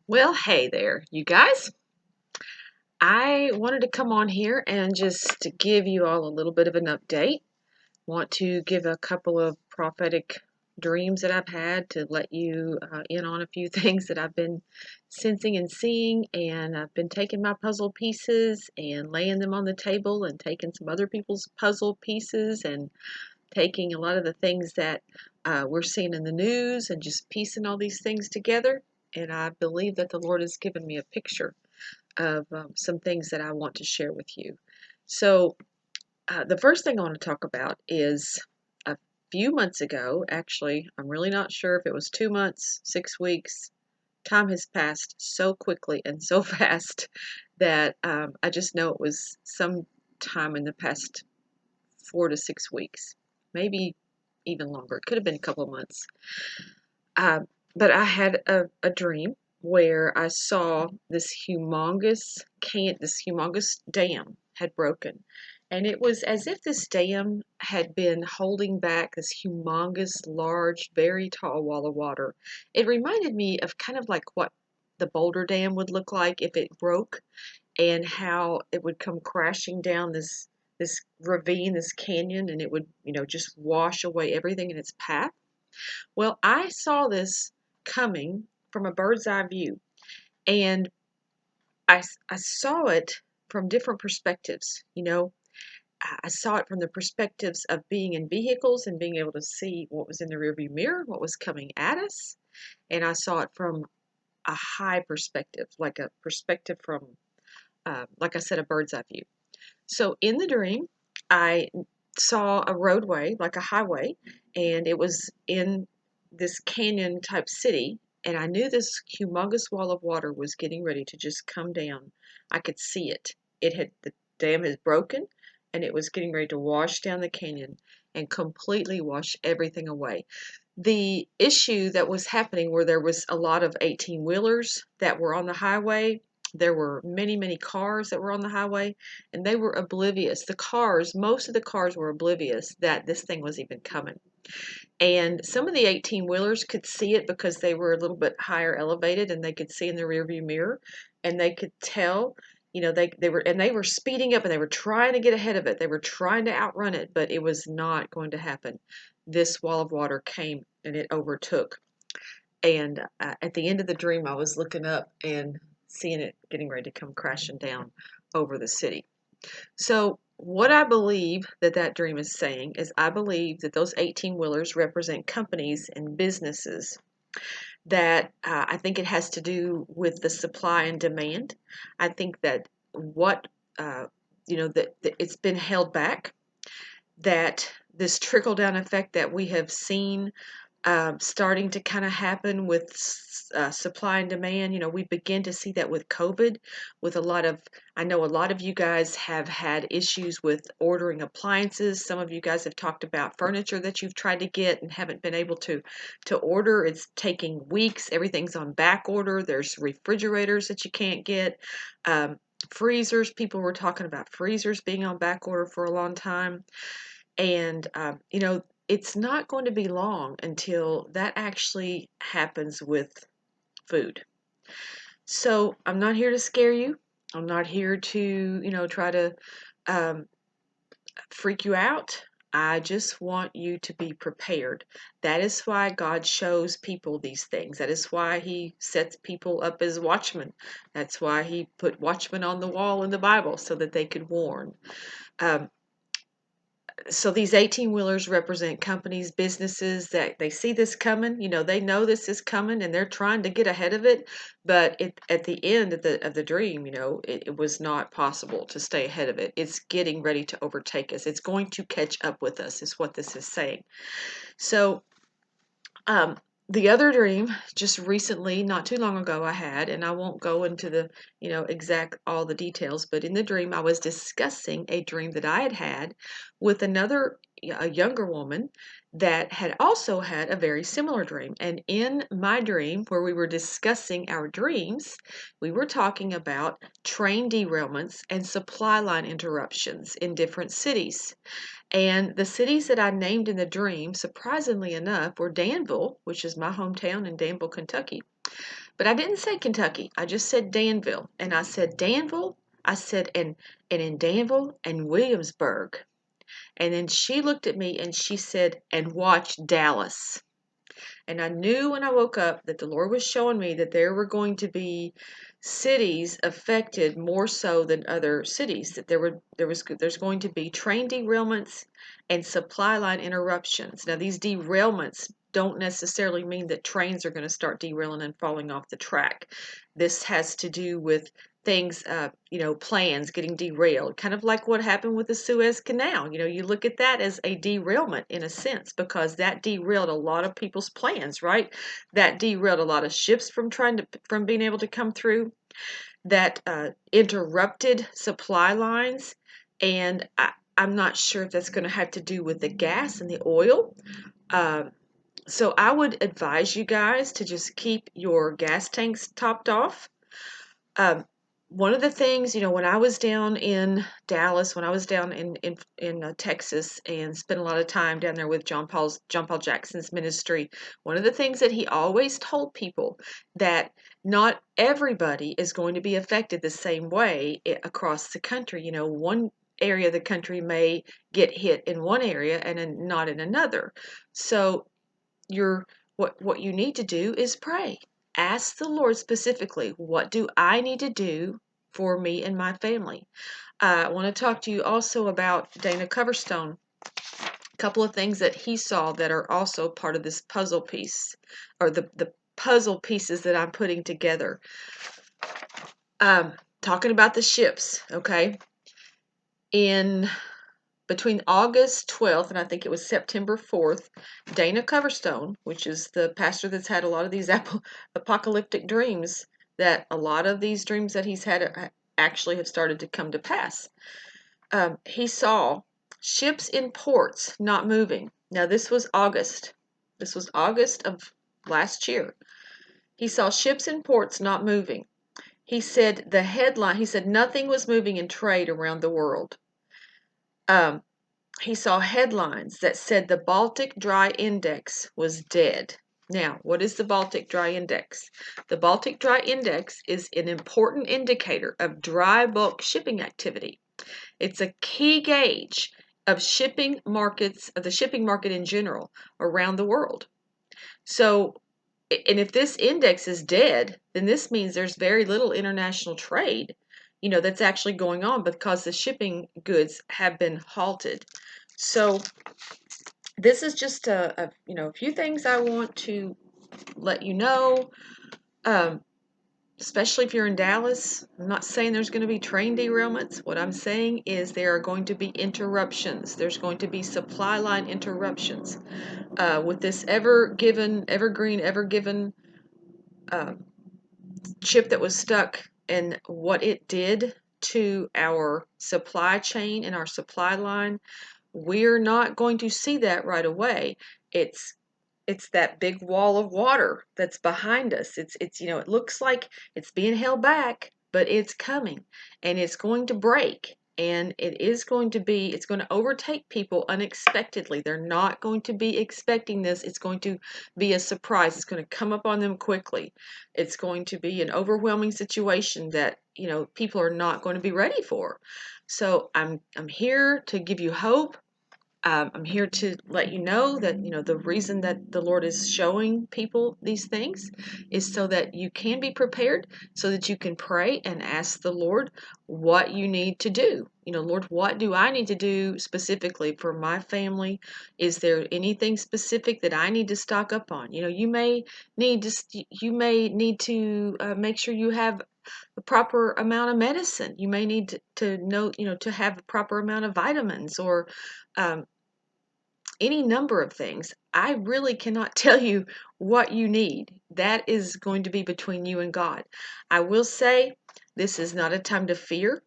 Well, hey there, you guys. I wanted to come on here and just to give you all a little bit of an update. Want to give a couple of prophetic dreams that I've had to let you in on a few things that I've been sensing and seeing. And I've been taking my puzzle pieces and laying them on the table and taking some other people's puzzle pieces and taking a lot of the things that we're seeing in the news and just piecing all these things together. And I believe that the Lord has given me a picture of some things that I want to share with you. So, the first thing I want to talk about is a few months ago. Actually, I'm really not sure if it was 2 months, 6 weeks. Time has passed so quickly and so fast that I just know it was some time in the past 4 to 6 weeks, maybe even longer. It could have been a couple of months. Uh, but I had a dream where I saw this humongous dam had broken. And it was as if this dam had been holding back this humongous, large, very tall wall of water. It reminded me of kind of like what the Boulder Dam would look like if it broke, and how it would come crashing down this ravine, this canyon, and it would, just wash away everything in its path. Well, I saw this coming from a bird's eye view, and I saw it from different perspectives. I saw it from the perspectives of being in vehicles and being able to see what was in the rearview mirror, what was coming at us, and I saw it from a high perspective, like a perspective from, like I said, a bird's eye view. So in the dream, I saw a roadway, like a highway, and it was in this canyon type city. And I knew this humongous wall of water was getting ready to just come down. I could see it. The dam had broken, and it was getting ready to wash down the canyon and completely wash everything away. The issue that was happening where there was a lot of 18 wheelers that were on the highway. There were many, many cars that were on the highway, and they were oblivious. Most of the cars were oblivious that this thing was even coming. And some of the 18 wheelers could see it because they were a little bit higher elevated and they could see in the rearview mirror, and they could tell, they were speeding up and they were trying to get ahead of it. They were trying to outrun it, but it was not going to happen. This wall of water came and it overtook. And at the end of the dream, I was looking up and seeing it getting ready to come crashing down over the city. So, what I believe that dream is saying is I believe that those 18 wheelers represent companies and businesses that I think it has to do with the supply and demand. I think that what, that it's been held back, that this trickle down effect that we have seen starting to kind of happen with supply and demand. We begin to see that with COVID, with I know a lot of you guys have had issues with ordering appliances. Some of you guys have talked about furniture that you've tried to get and haven't been able to order. It's taking weeks. Everything's on back order. There's refrigerators that you can't get. Freezers, people were talking about freezers being on back order for a long time. And, it's not going to be long until that actually happens with food. So I'm not here to scare you. I'm not here to, try to um, freak you out. I just want you to be prepared. That is why God shows people these things. That is why He sets people up as watchmen. That's why He put watchmen on the wall in the Bible so that they could warn. Um, so these 18 wheelers represent companies, businesses that they see this coming. They know this is coming and they're trying to get ahead of it. But at the end of the dream, it was not possible to stay ahead of it. It's getting ready to overtake us. It's going to catch up with us, is what this is saying. So, um, the other dream, just recently, not too long ago, I had, and I won't go into the, exact all the details, but in the dream, I was discussing a dream that I had had with a younger woman that had also had a very similar dream. And in my dream, where we were discussing our dreams, we were talking about train derailments and supply line interruptions in different cities. And the cities that I named in the dream, surprisingly enough, were Danville, which is my hometown in Danville, Kentucky, But I didn't say Kentucky. I just said Danville. And I said Danville. I said, and in Danville and Williamsburg. And then she looked at me and she said, and watch Dallas. And I knew when I woke up that the Lord was showing me that there were going to be cities affected more so than other cities. That there's going to be train derailments and supply line interruptions. Now these derailments don't necessarily mean that trains are going to start derailing and falling off the track. This has to do with things, plans getting derailed, kind of like what happened with the Suez Canal. You look at that as a derailment in a sense because that derailed a lot of people's plans, right? That derailed a lot of ships from being able to come through. That interrupted supply lines, and I'm not sure if that's going to have to do with the gas and the oil. So I would advise you guys to just keep your gas tanks topped off. Um, One of the things, when I was down in Dallas, when I was down in Texas, and spent a lot of time down there with John Paul Jackson's ministry, one of the things that he always told people that not everybody is going to be affected the same way across the country. One area of the country may get hit in one area and not in another. So you're what you need to do is pray. Ask the Lord specifically, what do I need to do for me and my family? I want to talk to you also about Dana Coverstone. A couple of things that he saw that are also part of this puzzle piece, or the puzzle pieces that I'm putting together. Talking about the ships, okay? In Between August 12th and I think it was September 4th, Dana Coverstone, which is the pastor that's had a lot of these apocalyptic dreams, that a lot of these dreams that he's had actually have started to come to pass. He saw ships in ports not moving. Now, this was August. This was August of last year. He saw ships in ports not moving. He said nothing was moving in trade around the world. He saw headlines that said the Baltic Dry Index was dead. Now, what is the Baltic Dry Index? The Baltic Dry Index is an important indicator of dry bulk shipping activity. It's a key gauge of the shipping market in general around the world. So, and if this index is dead, then this means there's very little international trade, that's actually going on because the shipping goods have been halted. So this is just a few things I want to let you know, especially if you're in Dallas. I'm not saying there's going to be train derailments. What I'm saying is there are going to be interruptions. There's going to be supply line interruptions. With this evergreen, chip that was stuck, and what it did to our supply chain and our supply line, we're not going to see that right away. It's that big wall of water that's behind us. It looks like it's being held back, but it's coming and it's going to break. And it's going to overtake people unexpectedly. They're not going to be expecting this. It's going to be a surprise. It's going to come up on them quickly. It's going to be an overwhelming situation that, people are not going to be ready for. So I'm here to give you hope. I'm here to let you know that, the reason that the Lord is showing people these things is so that you can be prepared, so that you can pray and ask the Lord what you need to do. Lord, what do I need to do specifically for my family? Is there anything specific that I need to stock up on? You may need to make sure you have the proper amount of medicine. You may need to know, to have a proper amount of vitamins, or um, any number of things. I really cannot tell you what you need. That is going to be between you and God. I will say this is not a time to fear.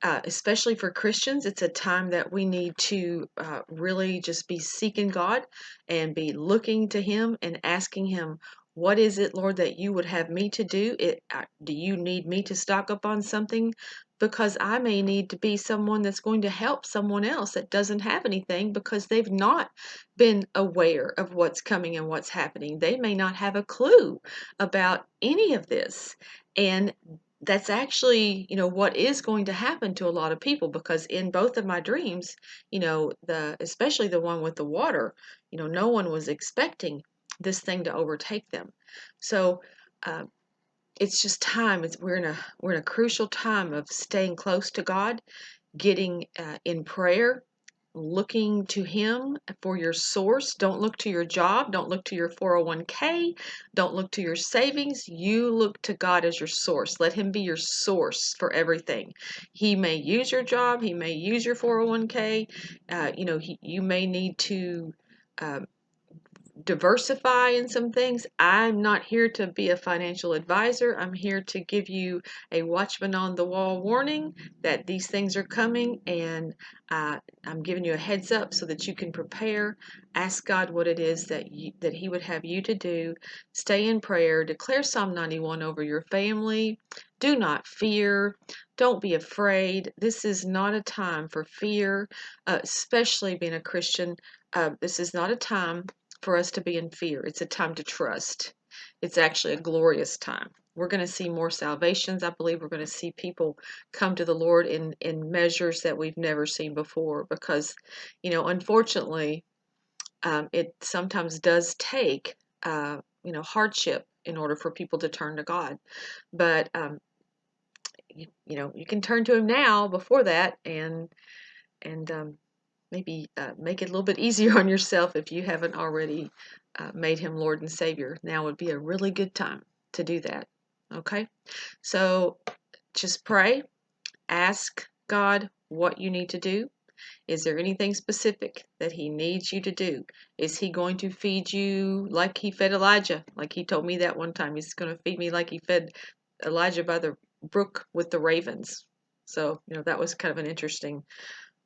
Especially for Christians, it's a time that we need to really just be seeking God and be looking to Him and asking Him, What is it, Lord, that you would have me to do? Do you need me to stock up on something? Because I may need to be someone that's going to help someone else that doesn't have anything because they've not been aware of what's coming and what's happening. They may not have a clue about any of this. And that's actually, what is going to happen to a lot of people, because in both of my dreams, especially the one with the water, no one was expecting this thing to overtake them. So uh, it's just time. We're in a crucial time of staying close to God, getting in prayer, looking to Him for your source. Don't look to your job. Don't look to your 401k. Don't look to your savings. You look to God as your source. Let Him be your source for everything. He may use your job. He may use your 401k. You may need to. Um, Diversify in some things. I'm not here to be a financial advisor. I'm here to give you a watchman on the wall warning that these things are coming, and I'm giving you a heads up so that you can prepare. Ask God what it is that He would have you to do. Stay in prayer. Declare Psalm 91 over your family. Do not fear. Don't be afraid. This is not a time for fear, especially being a Christian. This is not a time for us to be in fear. It's a time to trust. It's actually a glorious time. We're going to see more salvations. I believe we're going to see people come to the Lord in measures that we've never seen before, because, unfortunately, it sometimes does take, hardship in order for people to turn to God. But, you can turn to Him now before that, and maybe make it a little bit easier on yourself if you haven't already made Him Lord and Savior. Now would be a really good time to do that. Okay? So just pray. Ask God what you need to do. Is there anything specific that He needs you to do? Is He going to feed you like He fed Elijah? Like He told me that one time. He's going to feed me like He fed Elijah by the brook with the ravens. So, that was kind of an interesting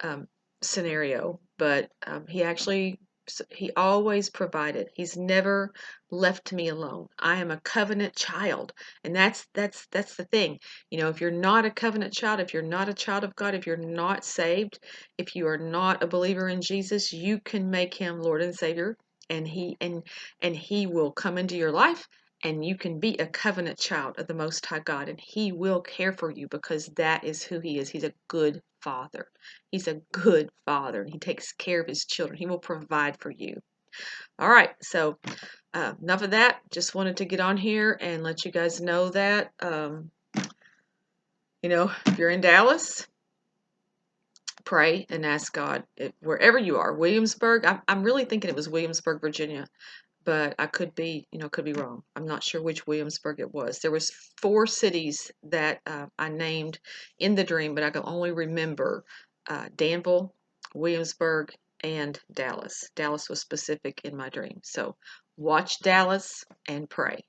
um, scenario, but he always provided. He's never left me alone. I am a covenant child, and that's the thing. If you're not a covenant child, if you're not a child of God, if you're not saved, if you are not a believer in Jesus, you can make Him Lord and Savior, and He will come into your life. And you can be a covenant child of the Most High God, and He will care for you, because that is who He is. He's a good Father. He's a good Father, and He takes care of His children. He will provide for you. All right, so enough of that. Just wanted to get on here and let you guys know that, if you're in Dallas, pray and ask God. Wherever you are, Williamsburg, I'm really thinking it was Williamsburg, Virginia, but I could be wrong. I'm not sure which Williamsburg it was. There was 4 cities that I named in the dream, but I can only remember Danville, Williamsburg, and Dallas. Dallas was specific in my dream. So watch Dallas and pray.